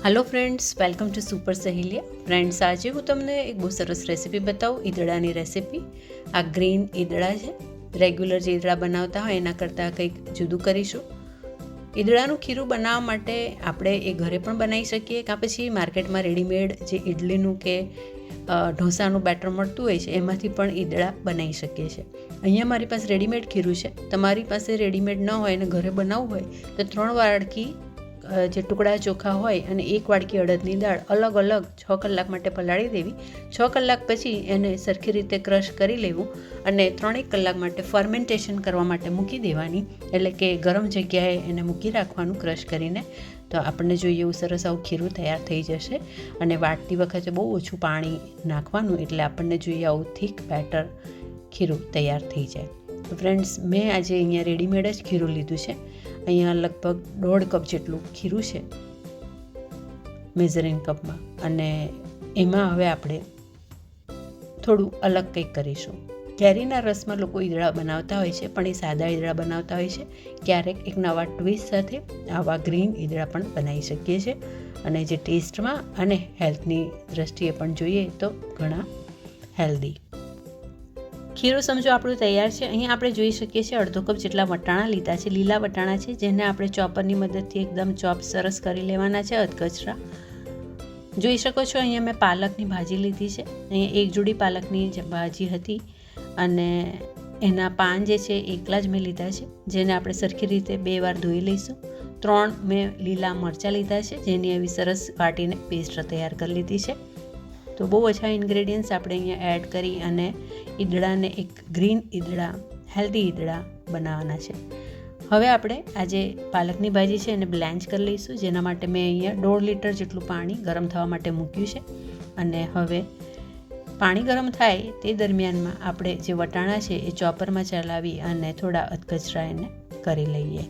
Hello friends, welcome to super Saheliya. Friends, આજે હું તમને એક બહુ સરસ રેસીપી બતાવું, ઈદડાની રેસીપી। આ ગ્રીન ઈદડા છે। રેગ્યુલર જે ઈદડા બનાવતા હોય એના કરતાં કંઈક જુદું કરીશું। ઈદડાનું ખીરું બનાવવા માટે આપણે એ ઘરે પણ બનાવી શકીએ, કાં પછી માર્કેટમાં રેડીમેડ જે ઇડલીનું કે ઢોસાનું બેટર મળતું હોય છે એમાંથી પણ ઈદડા બનાવી શકીએ છીએ। અહીંયા મારી પાસે રેડીમેડ ખીરું છે। તમારી પાસે રેડીમેડ ન હોય અને ઘરે બનાવવું હોય તો 3 વાડકી જે ટુકડા ચોખા હોય અને 1 વાડકી અડદની દાળ અલગ અલગ 6 કલાક માટે પલાળી દેવી। 6 કલાક પછી એને સરખી રીતે ક્રશ કરી લેવું અને 3-1 કલાક માટે ફર્મેન્ટેશન કરવા માટે મૂકી દેવાની, એટલે કે ગરમ જગ્યાએ એને મૂકી રાખવાનું ક્રશ કરીને। તો આપણને જોઈએ એવું સરસ આવું ખીરું તૈયાર થઈ જશે। અને વાટતી વખતે બહુ ઓછું પાણી નાખવાનું, એટલે આપણને જોઈએ આવું થીક બેટર ખીરું તૈયાર થઈ જાય। તો ફ્રેન્ડ્સ, મેં આજે અહીંયા રેડીમેડ જ ખીરું લીધું છે। અહીંયા લગભગ 1.5 કપ જેટલું ખીરું છે મેઝરિંગ કપમાં, અને એમાં હવે આપણે થોડું અલગ કંઈક કરીશું। કેરીના રસમાં લોકો ઈદડા બનાવતા હોય છે, પણ એ સાદા ઈદડા બનાવતા હોય છે। ક્યારેક એક નવા ટ્વિસ્ટ સાથે આવા ગ્રીન ઈદડા પણ બનાવી શકીએ છીએ, અને જે ટેસ્ટમાં અને હેલ્થની દ્રષ્ટિએ પણ જોઈએ તો ઘણા હેલ્ધી। ખીરું સમજો આપણું તૈયાર છે। અહીંયા આપણે જોઈ શકીએ છીએ 1/2 કપ જેટલા વટાણા લીધા છે, લીલા વટાણા છે, જેને આપણે ચોપરની મદદથી એકદમ ચોપ સરસ કરી લેવાના છે, અધકચરા। જોઈ શકો છો અહીંયા મેં પાલકની ભાજી લીધી છે। અહીંયા 1 જોડી પાલકની ભાજી હતી, અને એના પાન જે છે એકલા જ મેં લીધા છે, જેને આપણે સરખી રીતે 2 વાર ધોઈ લઈશું। 3 મેં લીલા મરચાં લીધા છે, જેની આવી સરસ વાટીને પેસ્ટ તૈયાર કરી લીધી છે। તો બહુ ઓછા ઇન્ગ્રેડિયન્ટ્સ આપણે અહીંયા એડ કરી અને ઈદડાને એક ગ્રીન ઈદડા, હેલ્ધી ઈદડા બનાવવાના છે। હવે આપણે આ જે પાલકની ભાજી છે એને બ્લેન્ચ કરી લઈશું, જેના માટે મેં અહીંયા 1.5 લીટર જેટલું પાણી ગરમ થવા માટે મૂક્યું છે। અને હવે પાણી ગરમ થાય તે દરમિયાનમાં આપણે જે વટાણા છે એ ચોપરમાં ચલાવી અને થોડા અધકચરા એને કરી લઈએ।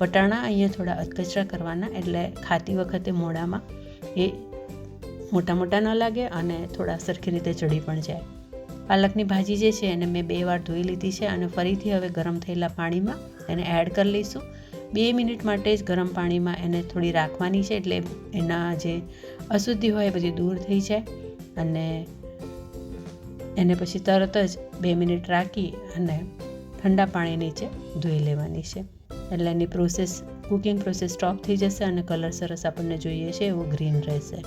વટાણા અહીંયા થોડા અધકચરા કરવાના, એટલે ખાતી વખતે મોઢામાં એ મોટા મોટા ન લાગે અને થોડા સરખી રીતે ચડી પણ જાય। પાલકની ભાજી જે છે એને મેં 2 વાર ધોઈ લીધી છે, અને ફરીથી હવે ગરમ થયેલા પાણીમાં એને એડ કરી લઈશું। 2 મિનિટ માટે જ ગરમ પાણીમાં એને થોડી રાખવાની છે, એટલે એના જે અશુદ્ધિ હોય એ બધી દૂર થઈ જાય, અને એને પછી તરત જ 2 મિનિટ રાખી અને ઠંડા પાણી નીચે ધોઈ લેવાની છે, એટલે એની કુકિંગ પ્રોસેસ સ્ટોપ થઈ જશે અને કલર સરસ આપણને જોઈએ છે એવું ગ્રીન રહેશે।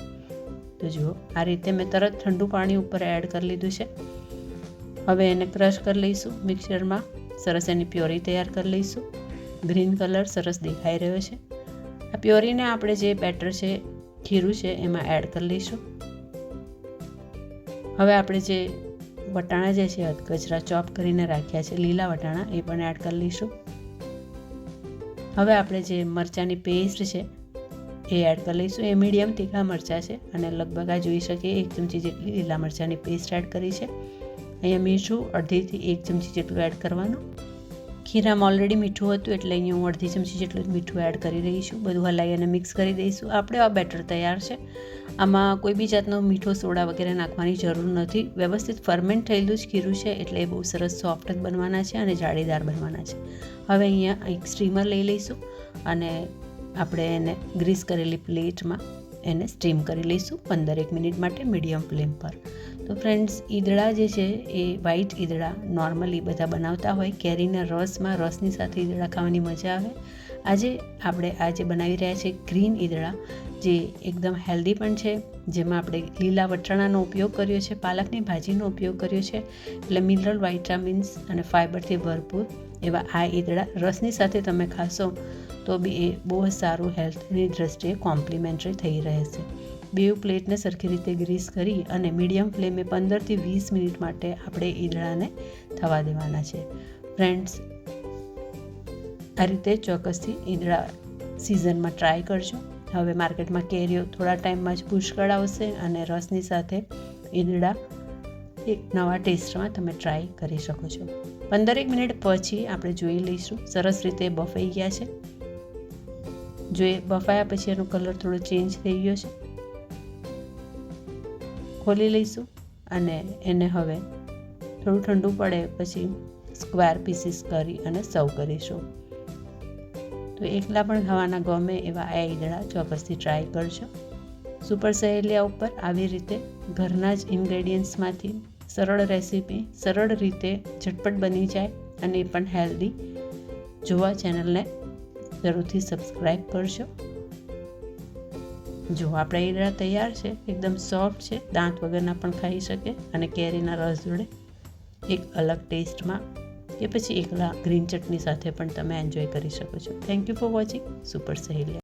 તો જુઓ, આ રીતે મેં તરત ઠંડુ પાણી ઉપર એડ કરી લીધું છે। હવે એને ક્રશ કરી લઈશું મિક્સરમાં, સરસ એની પ્યોરી તૈયાર કરી લઈશું। ગ્રીન કલર સરસ દેખાઈ રહ્યો છે। આ પ્યોરીને આપણે જે બેટર છે, ખીરું છે, એમાં એડ કરી લઈશું। હવે આપણે જે વટાણા જે છે અધકચરા ચોપ કરીને રાખ્યા છે, લીલા વટાણા, એ પણ એડ કરી લઈશું। હવે આપણે જે મરચાંની પેસ્ટ છે એ એડ કરી લઈશું। એ મીડિયમ તીખા મરચાં છે, અને લગભગ આ જોઈ શકીએ 1 ચમચી જેટલી લીલા મરચાંની પેસ્ટ એડ કરી છે। અહીંયા મીઠું 1/2 થી 1 ચમચી જેટલું એડ કરવાનું। ખીરામાં ઓલરેડી મીઠું હતું, એટલે અહીંયા હું 1/2 ચમચી જેટલું મીઠું એડ કરી રહી છું। બધું હલાવી અને મિક્સ કરી દઈશું। આપણે આ બેટર તૈયાર છે। આમાં કોઈ બી જાતનો મીઠો સોડા વગેરે નાખવાની જરૂર નથી। વ્યવસ્થિત ફર્મેન્ટ થયેલું જ ખીરું છે, એટલે એ બહુ સરસ સોફ્ટ જ બનવાના છે અને જાળીદાર બનવાના છે। હવે અહીંયા એક સ્ટીમર લઈ લઈશું, અને આપણે એને ગ્રીસ કરેલી પ્લેટમાં એને સ્ટીમ કરી લઈશું 15-1 મિનિટ માટે મીડિયમ ફ્લેમ પર। તો ફ્રેન્ડ્સ, ઈદડા જે છે એ વ્હાઈટ ઈદડા નોર્મલી બધા બનાવતા હોય। કેરીના રસની સાથે ઈદડા ખાવાની મજા આવે। આજે બનાવી રહ્યા છીએ ગ્રીન ઈદડા, જે એકદમ હેલ્ધી પણ છે, જેમાં આપણે લીલા વટાણાનો ઉપયોગ કર્યો છે, પાલકની ભાજીનો ઉપયોગ કર્યો છે, એટલે મિનરલ, વાઇટામિન્સ અને ફાઇબરથી ભરપૂર એવા આ ઈદડા રસની સાથે તમે ખાશો તો બી એ બહુ જ સારું હેલ્થની દ્રષ્ટિએ કોમ્પ્લિમેન્ટરી થઈ રહેશે। 2 પ્લેટને સરખી રીતે ગ્રીસ કરી અને મીડિયમ ફ્લેમે 15 થી 20 મિનિટ માટે આપણે ઈદડાને થવા દેવાના છે। ફ્રેન્ડ્સ, આ રીતે ચોક્કસથી ઈદડા સિઝનમાં ટ્રાય કરજો। હવે માર્કેટમાં કેરીઓ થોડા ટાઈમમાં જ પુષ્કળ આવશે, અને રસની સાથે ઈદડા એક નવા ટેસ્ટમાં તમે ટ્રાય કરી શકો છો। 15-1 મિનિટ પછી આપણે જોઈ લઈશું, સરસ રીતે બફાઈ ગયા છે। જો બફાયા પછી એનો કલર થોડો ચેન્જ થઈ ગયો છે। ખોલી લઈશું, અને એને હવે થોડું ઠંડુ પડે પછી સ્ક્વેર પીસીસ કરી અને સર્વ કરીશું। તો એકલા પણ ખાવાના ગમે એવા આ ઈદડા ચોક્કસથી ટ્રાય કરજો। સુપર સહેલિયા ઉપર આવી રીતે ઘરના જ ઇન્ગ્રેડિયન્ટ્સમાંથી સરળ રેસીપી સરળ રીતે ઝટપટ બની જાય અને એ પણ હેલ્ધી જોવા ચેનલને જરૂરથી સબસ્ક્રાઈબ કરજો. જો આપણા ઈદડા તૈયાર છે, એકદમ સોફ્ટ છે, દાંત વગરના પણ ખાઈ શકે અને કેરીના રસ જોડે એક અલગ ટેસ્ટમાં કે પછી એકલા ગ્રીન ચટણી સાથે પણ તમે એન્જોય કરી શકો છો. Thank you for watching super સહેલિયા.